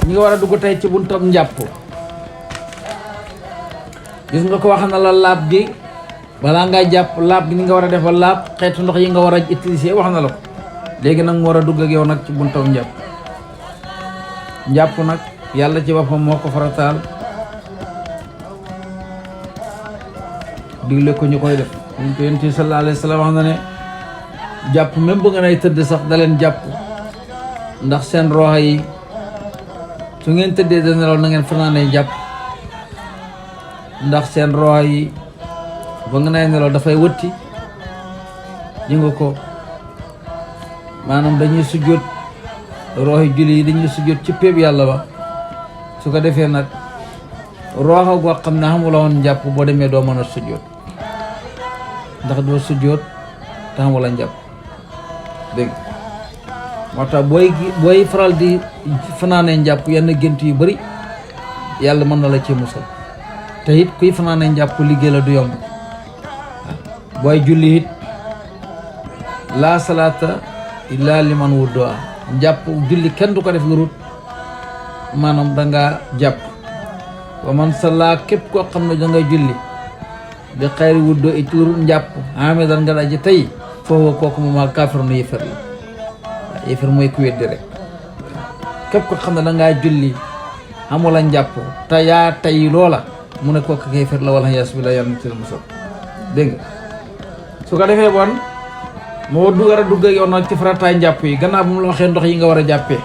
ñi nga war a dugg tey ci buntam njàpp gis nga ko wax na la laab gi balaa ngay jàpp laab gi ni nga war a defal laab xeetu ndox yi nga war a utiliser wax na la ko léegi nag mu war a dugg ak yow nag ci buntam njàpp nag yàlla ci boppam moo ko farataal digle ko ñu koy def ñu ko yonent bi sallallahu alayhi wa sallam wax na ne jàpp même bu nga nay tëdd sax da leen jàpp ndax seen roxo yi su ngeen tëddee da nelaw na ngeen fanaanee jàpp ndax seen roxo yi ba nga nay nelaw dafay wëtti ñu nga ko maanaam dañuy sujjóot roxi julli yi dañuy sujjóot ci péeb yàlla ba su ko defee nag roxo goo xam ne xamula woon njàpp boo demee doo mën a sujjóot ndax doo sujjóot te xamula njàpp dégg moo tax booy faral di fanaanee njàpp yenn gént yu bari yàlla mën na la ci musal te it kuy fanaanee njàpp liggéey la du yomb booy julli it laa salaata illaa liman wudduha njàpp julli kenn du ko def lu rut maanaam danga jàpp wa man salla képp koo xam ne danga julli bi xayri wuddoo it lu rut njàpp amidan nga daji tey foofu kooku moom ak kaafir nu yëfër la waaw yëfër mooy ku weddi rek képp ko xam ne dangaa julli amula njàpp te yaa tey loola mu ne kooku yëfër la wala yaas bi la yàlla na ci la musal dégg nga su ko defee bon moo du war a dugg ak yow nag ci farataay njàpp yi gannaaw bu mu la waxee ndox yi nga war a jàppee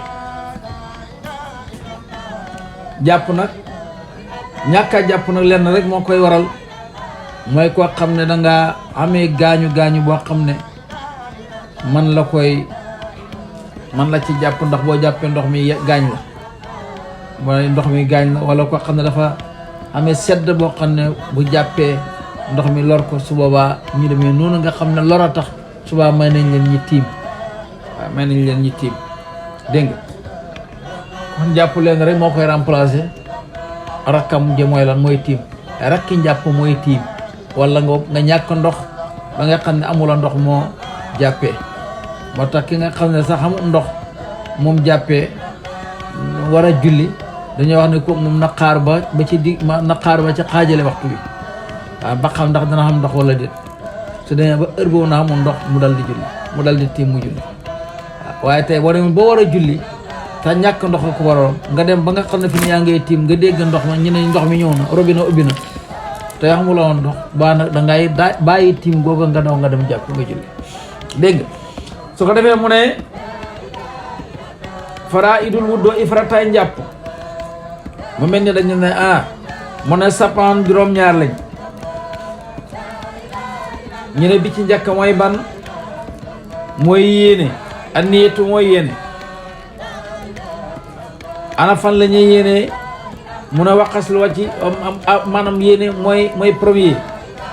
jàpp nag ñàkk a jàpp nag lenn rek moo koy waral mooy koo xam ne danga amee gaañu boo xam ne man la ci jàpp ndax boo jàppee ndox mi gaañ la mooy ndox mi gaañ la wala koo xam ne dafa amee sedd boo xam ne bu jàppee ndox mi lor ko su boobaa ñu demee noonu nga xam ne lor a tax subaa may nañ leen ñi tiim waaw may nañ leen ñi tiim dégg nga kon jàpp leen rek moo koy remplacer rakkam ja mooy lan mooy tiim rakki njàpp mooy tiim wala nga ñàkk ndox ba nga xam ne amula ndox moo jàppee moo tax ki nga xam ne sax amul ndox moom jàppee war a julli dañoo wax ne ko moom naqaar ba ci naqaar ba ci xaajale waxtu bi waaw ba xam ndax dana xam ndox wala déet su demee ba heure boobu na amul ndox mu dal di julli mu dal di tiim mu julli waaw waaye tey boo demee ba war a julli te ñàkk ndox ko waroon nga dem ba nga xam ne fi ne yaa ngay tiim nga dégg ndox ma ñu ne ndox mi ñëw na robinet ubbi na te xamula woon ndox baa nag dangay bàyyi tiim googa nga daw nga dem jàpp nga julli dégg nga su ko defee mu ne faraa'idul wuddoo farataay njàpp mu mel ni dañu ne mu ne sapaan juróom-ñaar lañ ñu ne bi ci njëkk mooy ban mooy yéene ak niyatu mooy yéene ana fan la ñuy yéene mun a waqas lu wàcc maanaam yéene mooy premier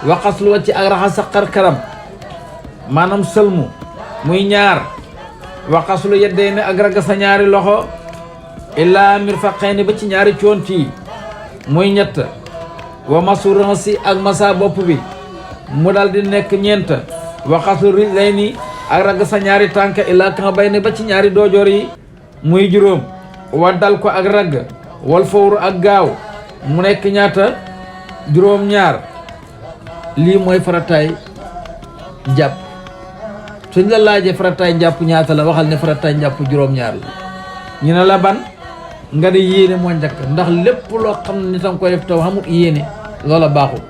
waqas lu wàcc ak raxas sa xar kanam maanaam sëlmu muy ñaar waqas lu yeddee ne ak ragg sa ñaari loxo illaa mirfaqayni ba ci ñaari coont yi muy ñett wa masu ransi ak masa bopp bi mu dal di nekk ñeent waxasu rijlayni ak ragg sa ñaari tànk illaa kan bay ne ba ci ñaari doojoor yi muy juróom wa dal ko ak ragg wal fawru ak gaaw mu nekk ñaata juróom ñaar lii mooy farataay jàpp suñ la laajee farataay njàpp ñaata la waxal ne farataay njàpp juróom ñaar la ñu ne la ban nga ne yéene moo njëkk ndax lépp loo xam ne nitam koy def taw xamul yéene loola baaxul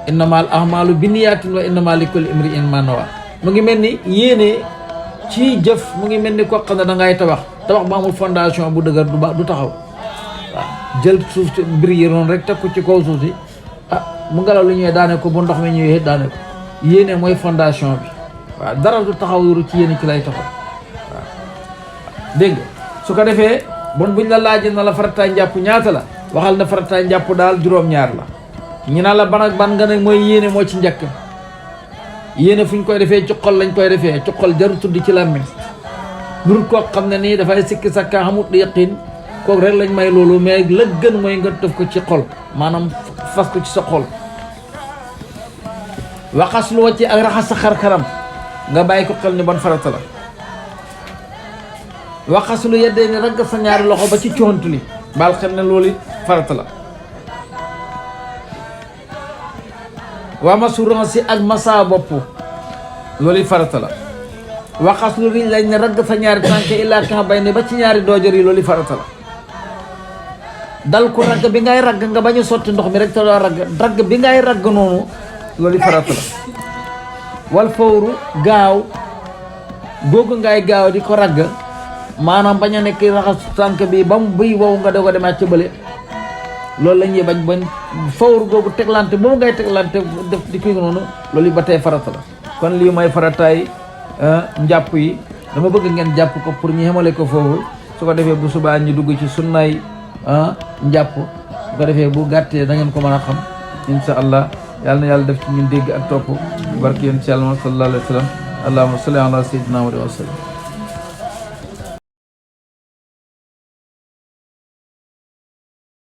innamal ahmalu binniyaatin wa innama likulli imri'in ma nawa mu ngi mel ni yéene ci jëf mu ngi mel ni koo xam ne da ngay tabax ba amul fondation bu dëgër du taxaw waaw jël suuf si mbir yi noonu rek teg ko ci kaw suuf si mu ngelaw lu ñëwee daane ko bu ndox mi ñëwee daane ko yéene mooy fondation bi waaw dara du taxaw ru ci yéene ci lay taxaw waaw dégg nga su ko defee bon buñ la laajee na la farataay njàpp ñaata la waxal na farataay njàpp daal juróom-ñaar la ñu naa la ban ak ban nga ne mooy yéene moo ci njëkk yéene fu ñu koy defee ci xol lañ koy defee ci xol jaru tudd ci làmmiñ lurut koo xam ne nii dafay sikki sakka xamut yaqin kooku rek lañ may loolu mais la gën mooy nga def ko ci xol maanaam fas ko ci sa xol waxas lu wàcc ak raxas sa xar kanam nga bàyyi ko xel ni ban farata la waxaslu yeddee ni ragg sa ñaari loxo ba ci coontu li baal xel ne loolu farata la waa masuran si ak masa bopp loolu farata la waxaslu riñ lañ ne ragg sa ñaari tànk illaa kan bay ne ba ci ñaari doojor yi loolu farata la dal ko ragg bi ngay ragg nga bañ a sotti ndox mi rek te doo ragg bi ngay ragg noonu loolu farata la wal fawru gaaw googu ngay gaaw di ko ragg maanaam bañ a nekk raxas tànk bi ba mu buy wow nga doog a demaat ci bële loolu la ñuy bañ fawru googu teglante moom ngay teglante def di koy noonu loolu ba tey farata la kon lii mooy farataay njàpp yi dama bëgg ngeen jàpp ko pour ñu xamale ko foofu su ko defee bu subaa ñu dugg ci sunnaay njàpp su ko defee bu gàttee da ngeen ko mën a xam insha allah yàlla na yàlla def ci ñun dégg ak topp barke yéen ci yàlla sallallahu alayhi wa sallam allahumma salli ala sayyidina wa sallam